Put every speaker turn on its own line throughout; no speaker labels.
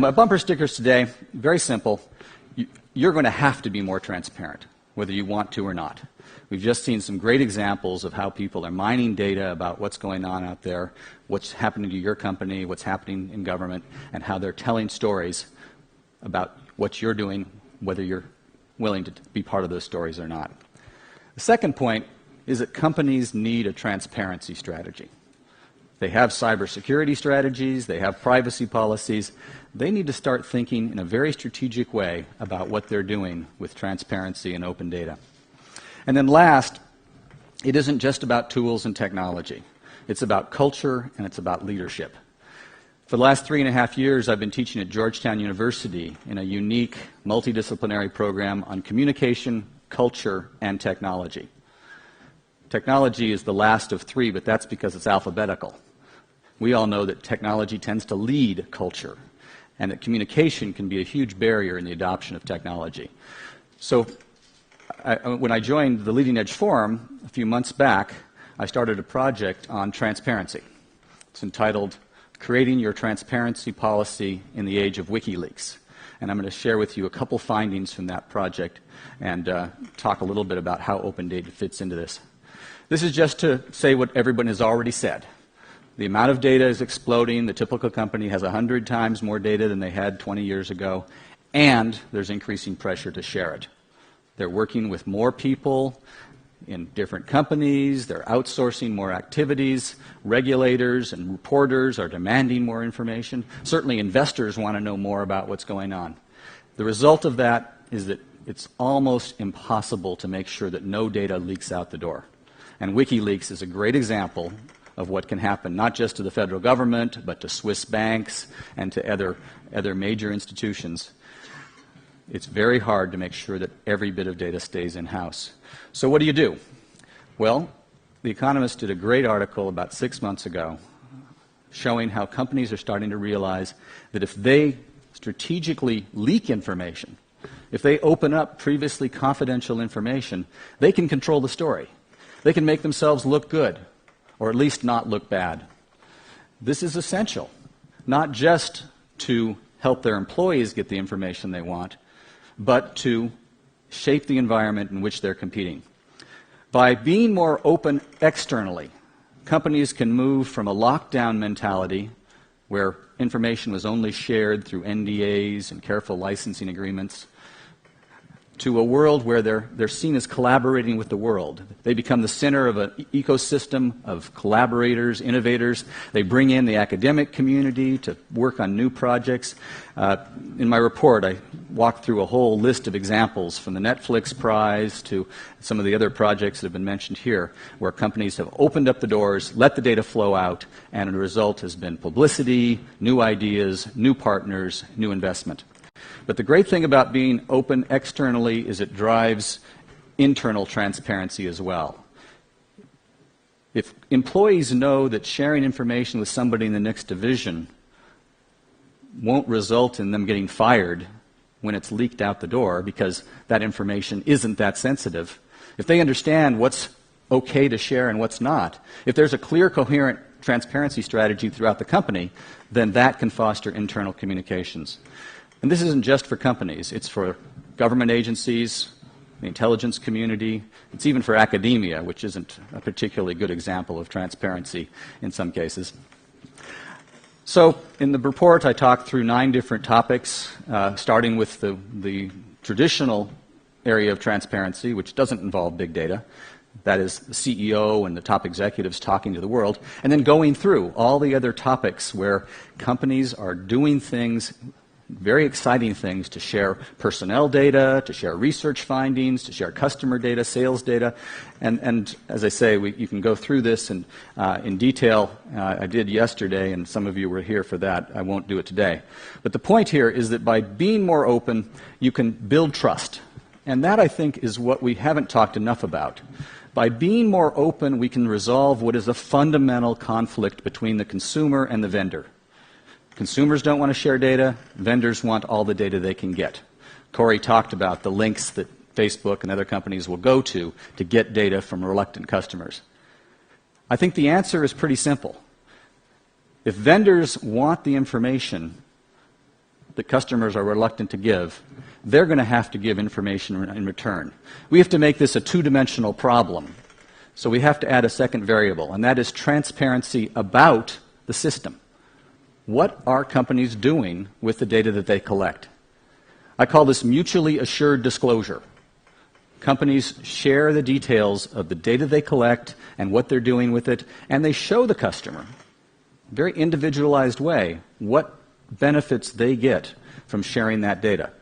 Bumper stickers today, very simple. You're going to have to be more transparent, whether you want to or not. We've just seen some great examples of how people are mining data about what's going on out there, what's happening to your company, what's happening in government, and how they're telling stories about what you're doing, whether you're willing to be part of those stories or not. The second point is that companies need a transparency strategy. They have cybersecurity strategies, they have privacy policies. They need to start thinking in a very strategic way about what they're doing with transparency and open data. And then last, it isn't just about tools and technology. It's about culture and it's about leadership. For the last 3.5 years, I've been teaching at Georgetown University in a unique multidisciplinary program on communication, culture, and technology. Technology is the last of three, but that's because it's alphabetical. We all know that technology tends to lead culture, and that communication can be a huge barrier in the adoption of technology. So when I joined the Leading Edge Forum a few months back, I started a project on transparency. It's entitled Creating Your Transparency Policy in the Age of WikiLeaks. And I'm going to share with you a couple findings from that project and talk a little bit about how open data fits into this. This is just to say what everyone has already said. The amount of data is exploding. The typical company has 100 times more data than they had 20 years ago, and there's increasing pressure to share it. They're working with more people in different companies. They're outsourcing more activities. Regulators and reporters are demanding more information. Certainly investors want to know more about what's going on. The result of that is that it's almost impossible to make sure that no data leaks out the door. And WikiLeaks is a great example of what can happen, not just to the federal government, but to Swiss banks and to other major institutions. It's very hard to make sure that every bit of data stays in-house. So what do you do? Well, The Economist did a great article about 6 months ago showing how companies are starting to realize that if they strategically leak information, if they open up previously confidential information, they can control the story. They can make themselves look good, or at least not look bad. This is essential, not just to help their employees get the information they want, but to shape the environment in which they're competing. By being more open externally, companies can move from a lockdown mentality where information was only shared through NDAs and careful licensing agreements to a world where they're seen as collaborating with the world. They become the center of an ecosystem of collaborators, innovators. They bring in the academic community to work on new projects. In my report, I walked through a whole list of examples from the Netflix Prize to some of the other projects that have been mentioned here, where companies have opened up the doors, let the data flow out, and the result has been publicity, new ideas, new partners, new investment. But the great thing about being open externally is it drives internal transparency as well. If employees know that sharing information with somebody in the next division won't result in them getting fired when it's leaked out the door because that information isn't that sensitive, if they understand what's okay to share and what's not, if there's a clear, coherent transparency strategy throughout the company, then that can foster internal communications. And this isn't just for companies. It's for government agencies, the intelligence community. It's even for academia, which isn't a particularly good example of transparency in some cases. So in the report, I talked through 9 different topics, starting with the traditional area of transparency, which doesn't involve big data. That is the CEO and the top executives talking to the world, and then going through all the other topics where companies are doing things, very exciting things, to share personnel data, to share research findings, to share customer data, sales data. And as I say, you can go through this in detail. I did yesterday, and some of you were here for that. I won't do it today. But the point here is that by being more open, you can build trust. And that, I think, is what we haven't talked enough about. By being more open, we can resolve what is a fundamental conflict between the consumer and the vendor. Consumers don't want to share data. Vendors want all the data they can get. Corey talked about the links that Facebook and other companies will go to get data from reluctant customers. I think the answer is pretty simple. If vendors want the information, that customers are reluctant to give, they're going to have to give information in return. We have to make this a two-dimensional problem. So we have to add a second variable, and that is transparency about the system. What are companies doing with the data that they collect? I call this mutually assured disclosure. Companies share the details of the data they collect and what they're doing with it, and they show the customer, in a very individualized way, what benefits they get from sharing that data.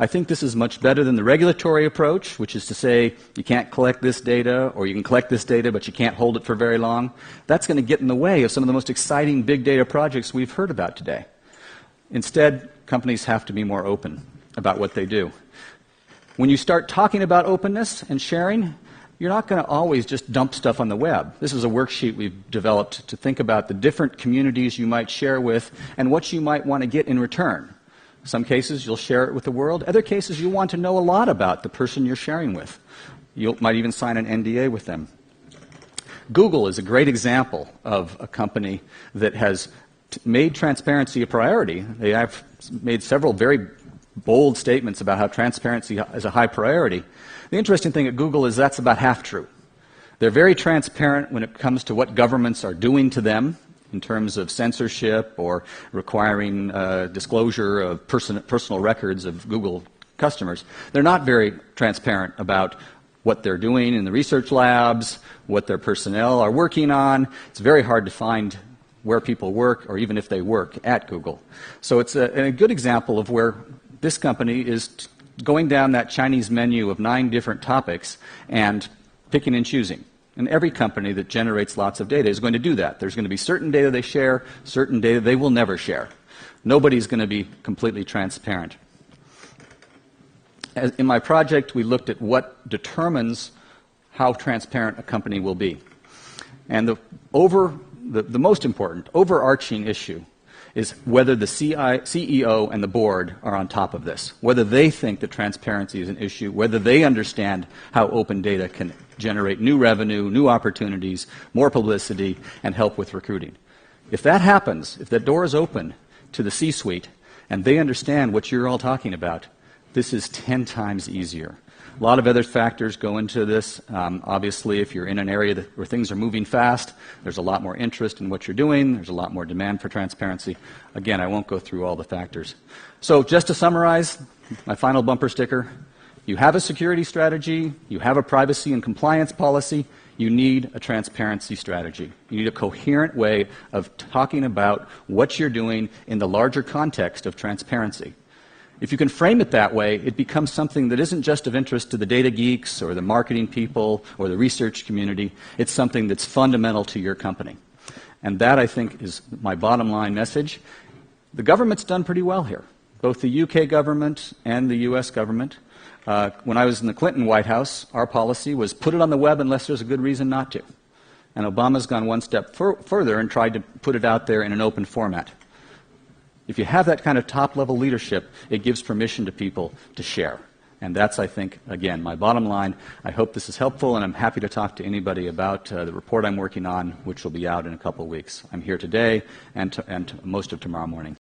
I think this is much better than the regulatory approach, which is to say you can't collect this data, or you can collect this data but you can't hold it for very long. That's going to get in the way of some of the most exciting big data projects we've heard about today. Instead, companies have to be more open about what they do. When you start talking about openness and sharing, you're not going to always just dump stuff on the web. This is a worksheet we've developed to think about the different communities you might share with and what you might want to get in return. Some cases you'll share it with the world. Other cases you want to know a lot about the person you're sharing with. You might even sign an NDA with them. Google is a great example of a company that has made transparency a priority. They have made several very bold statements about how transparency is a high priority. The interesting thing at Google is that's about half true. They're very transparent when it comes to what governments are doing to them in terms of censorship or requiring disclosure of personal records of Google customers. They're not very transparent about what they're doing in the research labs, what their personnel are working on. It's very hard to find where people work, or even if they work at Google. So it's a good example of where this company is going down that Chinese menu of 9 different topics and picking and choosing. And every company that generates lots of data is going to do that. There's going to be certain data they share, certain data they will never share. Nobody's going to be completely transparent. In my project, we looked at what determines how transparent a company will be. And the most important, overarching issue is whether the CEO and the board are on top of this, whether they think that transparency is an issue, whether they understand how open data can generate new revenue, new opportunities, more publicity, and help with recruiting. If that happens, if that door is open to the C-suite and they understand what you're all talking about, this is 10 times easier. A lot of other factors go into this. Obviously, if you're in an area where things are moving fast, there's a lot more interest in what you're doing. There's a lot more demand for transparency. Again, I won't go through all the factors. So just to summarize, my final bumper sticker, you have a security strategy, you have a privacy and compliance policy, you need a transparency strategy. You need a coherent way of talking about what you're doing in the larger context of transparency. If you can frame it that way, it becomes something that isn't just of interest to the data geeks or the marketing people or the research community. It's something that's fundamental to your company. And that, I think, is my bottom line message. The government's done pretty well here, both the UK government and the US government. When I was in the Clinton White House, our policy was put it on the web unless there's a good reason not to. And Obama's gone one step further and tried to put it out there in an open format. If you have that kind of top-level leadership, it gives permission to people to share. And that's, I think, again, my bottom line. I hope this is helpful, and I'm happy to talk to anybody about the report I'm working on, which will be out in a couple of weeks. I'm here today and most of tomorrow morning.